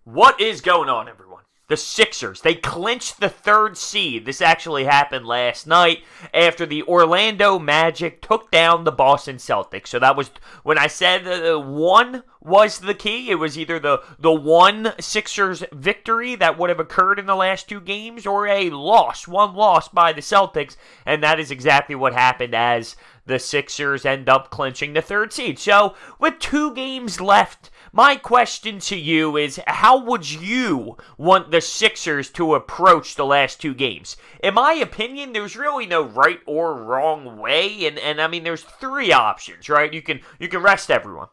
What is going on, everyone? The Sixers, they clinched the third seed. This actually happened last night after the Orlando Magic took down the Boston Celtics. So that was, when I said one was the key, it was either the one Sixers victory that would have occurred in the last two games or one loss by the Celtics. And that is exactly what happened as the Sixers end up clinching the third seed. So with 2 games left, my question to you is, how would you want the Sixers to approach the last 2 games? In my opinion, there's really no right or wrong way, and I mean, there's 3 options, right? You can rest everyone.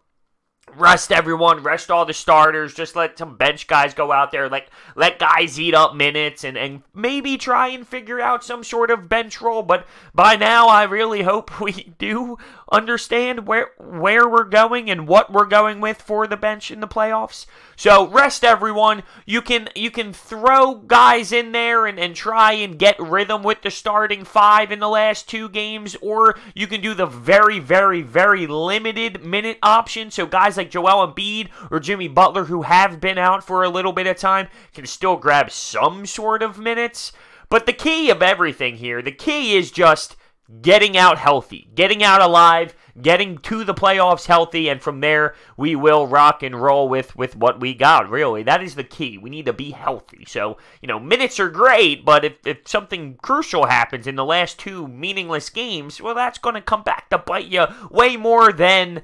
Rest everyone, rest all the starters, just let some bench guys go out there, let guys eat up minutes, and maybe try and figure out some sort of bench role. But by now, I really hope we do understand where we're going and what we're going with for the bench in the playoffs. So rest everyone. You can throw guys in there and try and get rhythm with the starting 5 in the last 2 games, or you can do the very, very, very limited minute option. So guys like Joel Embiid or Jimmy Butler, who have been out for a little bit of time, can still grab some sort of minutes. But the key of everything here, the key is just getting out healthy, getting out alive, getting to the playoffs healthy, and from there, we will rock and roll with what we got, really. That is the key. We need to be healthy. So, minutes are great, but if something crucial happens in the last 2 meaningless games, well, that's going to come back to bite you way more than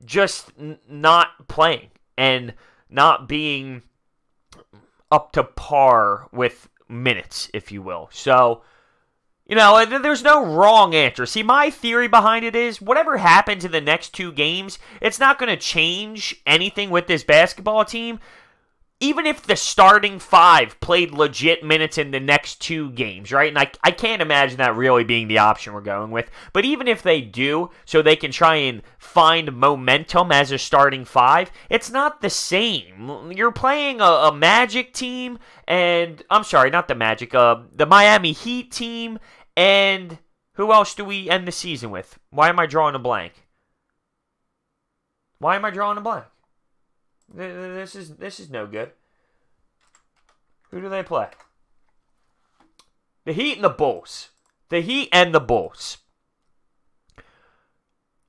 just not playing and not being up to par with minutes, if you will. So, there's no wrong answer. See, my theory behind it is whatever happens in the next 2 games, it's not going to change anything with this basketball team. Even if the starting 5 played legit minutes in the next 2 games, right? And I can't imagine that really being the option we're going with. But even if they do, so they can try and find momentum as a starting 5, it's not the same. You're playing a Magic team, and I'm sorry, not the Magic, the Miami Heat team, and who else do we end the season with? Why am I drawing a blank? Why am I drawing a blank? This is no good. Who do they play? The Heat and the Bulls. The Heat and the Bulls.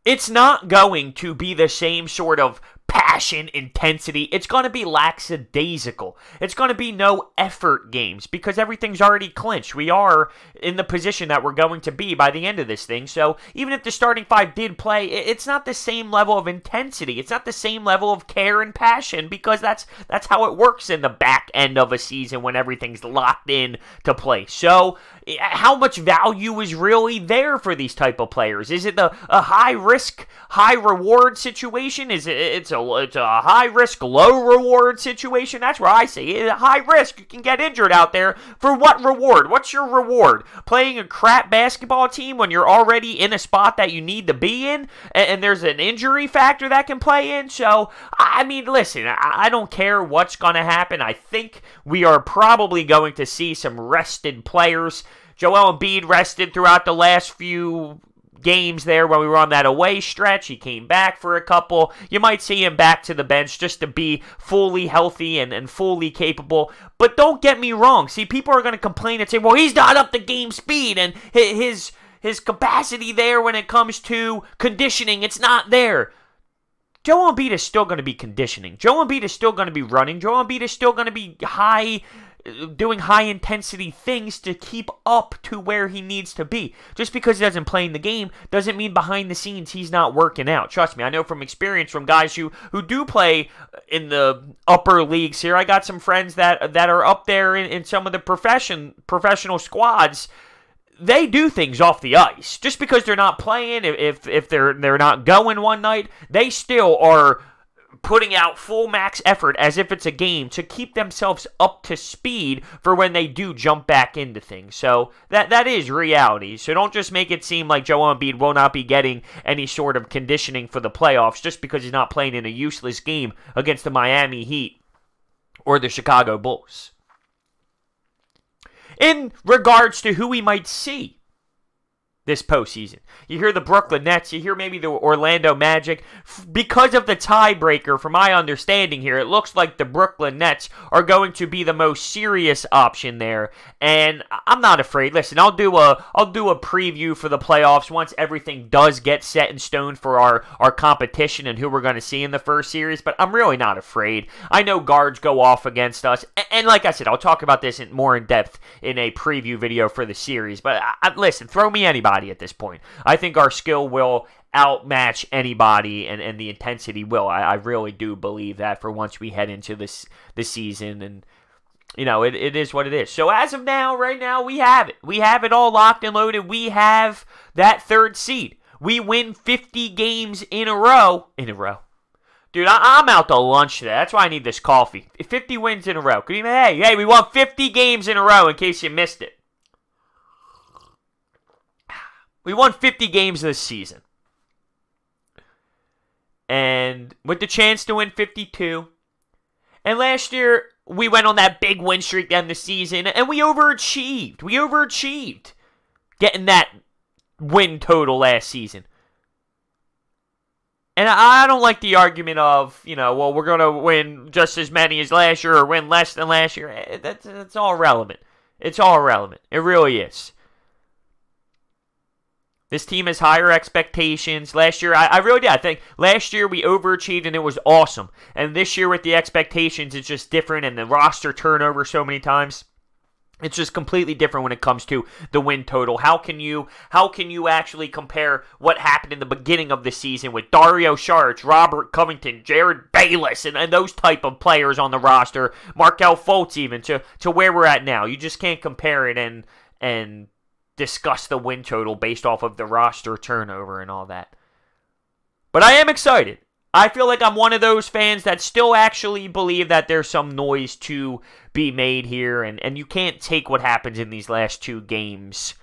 It's not going to be the same sort of passion, intensity. It's going to be lackadaisical. It's going to be no effort games because everything's already clinched. We are in the position that we're going to be by the end of this thing. So even if the starting 5 did play, it's not the same level of intensity. It's not the same level of care and passion because that's how it works in the back end of a season when everything's locked in to play. So how much value is really there for these type of players? Is it a high risk, high reward situation? It's a high risk, low reward situation? That's where I see it. High risk, you can get injured out there. For what reward? What's your reward? Playing a crap basketball team when you're already in a spot that you need to be in, and there's an injury factor that can play in? So, I mean, listen, I don't care what's going to happen. I think we are probably going to see some rested players. Joel Embiid rested throughout the last few games there when we were on that away stretch. He came back for a couple. You might see him back to the bench just to be fully healthy and fully capable. But don't get me wrong. See, people are going to complain and say, well, he's not up to game speed and his capacity there when it comes to conditioning, it's not there. Joel Embiid is still going to be conditioning. Joel Embiid is still going to be running. Joel Embiid is still going to be doing high-intensity things to keep up to where he needs to be. Just because he doesn't play in the game doesn't mean behind the scenes he's not working out. Trust me, I know from experience from guys who do play in the upper leagues here. I got some friends that are up there in some of the professional squads. They do things off the ice. Just because they're not playing, if they're not going one night, they still are putting out full max effort as if it's a game to keep themselves up to speed for when they do jump back into things. So that is reality. So don't just make it seem like Joel Embiid will not be getting any sort of conditioning for the playoffs just because he's not playing in a useless game against the Miami Heat or the Chicago Bulls. In regards to who we might see this postseason. You hear the Brooklyn Nets, you hear maybe the Orlando Magic. Because of the tiebreaker, from my understanding here, it looks like the Brooklyn Nets are going to be the most serious option there. And I'm not afraid. Listen, I'll do a preview for the playoffs once everything does get set in stone for our competition and who we're going to see in the first series. But I'm really not afraid. I know guards go off against us. And like I said, I'll talk about this more in depth in a preview video for the series. But listen, throw me anybody at this point. I think our skill will outmatch anybody, and the intensity will. I really do believe that for once we head into this season, and it is what it is. So as of now, right now, we have it. We have it all locked and loaded. We have that third seed. We win 50 games in a row. Dude, I'm out to lunch today. That's why I need this coffee. 50 wins in a row. Hey, we won 50 games in a row in case you missed it. We won 50 games this season. And with the chance to win 52. And last year, we went on that big win streak down the season, and we overachieved. We overachieved getting that win total last season. And I don't like the argument of, well, we're going to win just as many as last year or win less than last year. That's all irrelevant. It's all irrelevant. It really is. This team has higher expectations. Last year, I really did. I think last year we overachieved and it was awesome. And this year with the expectations, it's just different, and the roster turnover so many times. It's just completely different when it comes to the win total. How can you actually compare what happened in the beginning of the season with Dario Saric, Robert Covington, Jared Bayless, and those type of players on the roster, Markelle Fultz even, to where we're at now? You just can't compare it and discuss the win total based off of the roster turnover and all that. But I am excited. I feel like I'm one of those fans that still actually believe that there's some noise to be made here, and you can't take what happens in these last two games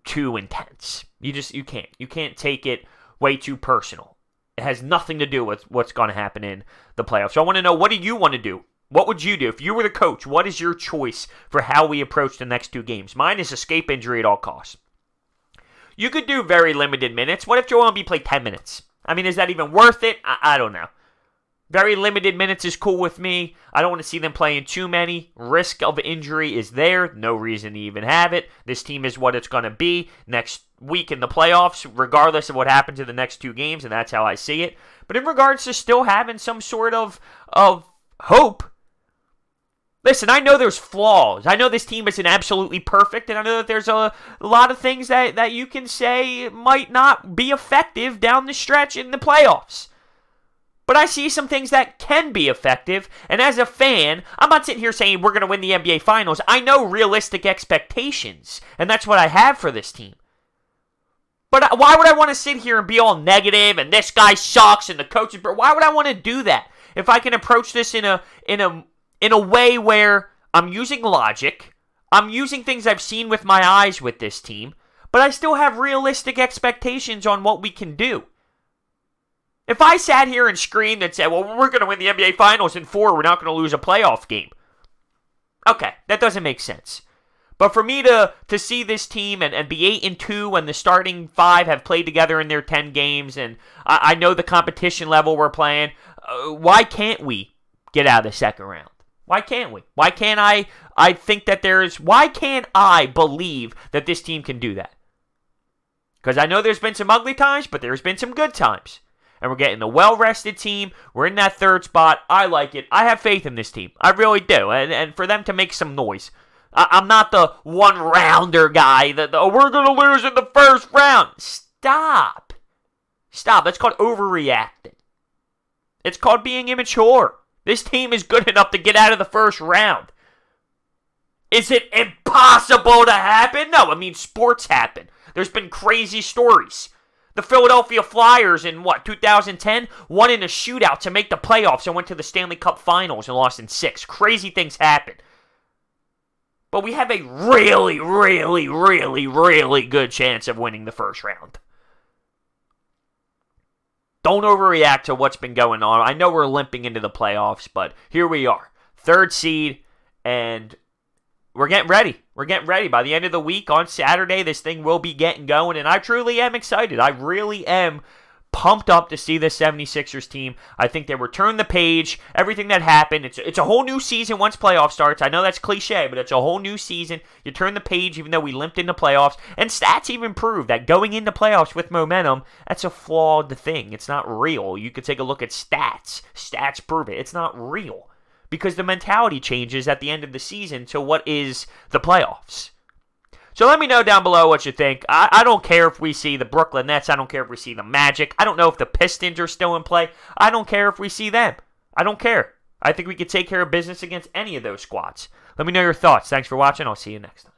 too intense. You can't. You can't take it way too personal. It has nothing to do with what's going to happen in the playoffs. So I want to know, what do you want to do? What would you do? If you were the coach, what is your choice for how we approach the next two games? Mine is escape injury at all costs. You could do very limited minutes. What if Joel Embiid played 10 minutes? I mean, is that even worth it? I don't know. Very limited minutes is cool with me. I don't want to see them playing too many. Risk of injury is there. No reason to even have it. This team is what it's going to be next week in the playoffs, regardless of what happens in the next two games, and that's how I see it. But in regards to still having some sort of hope, listen, I know there's flaws. I know this team isn't absolutely perfect, and I know that there's a lot of things that you can say might not be effective down the stretch in the playoffs. But I see some things that can be effective, and as a fan, I'm not sitting here saying we're going to win the NBA Finals. I know realistic expectations, and that's what I have for this team. But why would I want to sit here and be all negative, and this guy sucks, and the coaches? Why would I want to do that if I can approach this in a way where I'm using logic, I'm using things I've seen with my eyes with this team, but I still have realistic expectations on what we can do? If I sat here and screamed and said, well, we're going to win the NBA Finals in 4, we're not going to lose a playoff game. Okay, that doesn't make sense. But for me to see this team and be 8-2 when the starting 5 have played together in their 10 games, and I know the competition level we're playing, why can't we get out of the second round? Why can't we? Why can't why can't I believe that this team can do that? Because I know there's been some ugly times, but there's been some good times. And we're getting a well-rested team. We're in that third spot. I like it. I have faith in this team. I really do. And for them to make some noise. I'm not the one-rounder guy that, we're going to lose in the first round. Stop. That's called overreacting. It's called being immature. This team is good enough to get out of the first round. Is it impossible to happen? No, I mean, sports happen. There's been crazy stories. The Philadelphia Flyers in, 2010? Won in a shootout to make the playoffs and went to the Stanley Cup Finals and lost in 6. Crazy things happen. But we have a really, really, really, really good chance of winning the first round. Don't overreact to what's been going on. I know we're limping into the playoffs, but here we are. Third seed, and we're getting ready. We're getting ready. By the end of the week, on Saturday, this thing will be getting going, and I truly am excited. I really am pumped up to see this 76ers team. I think they return the page. Everything that happened, it's a whole new season once playoff starts. I know that's cliche, but it's a whole new season. You turn the page even though we limped into playoffs. And stats even prove that going into playoffs with momentum, that's a flawed thing. It's not real. You could take a look at stats. Stats prove it. It's not real. Because the mentality changes at the end of the season to what is the playoffs. So let me know down below what you think. I don't care if we see the Brooklyn Nets. I don't care if we see the Magic. I don't know if the Pistons are still in play. I don't care if we see them. I don't care. I think we could take care of business against any of those squads. Let me know your thoughts. Thanks for watching. I'll see you next time.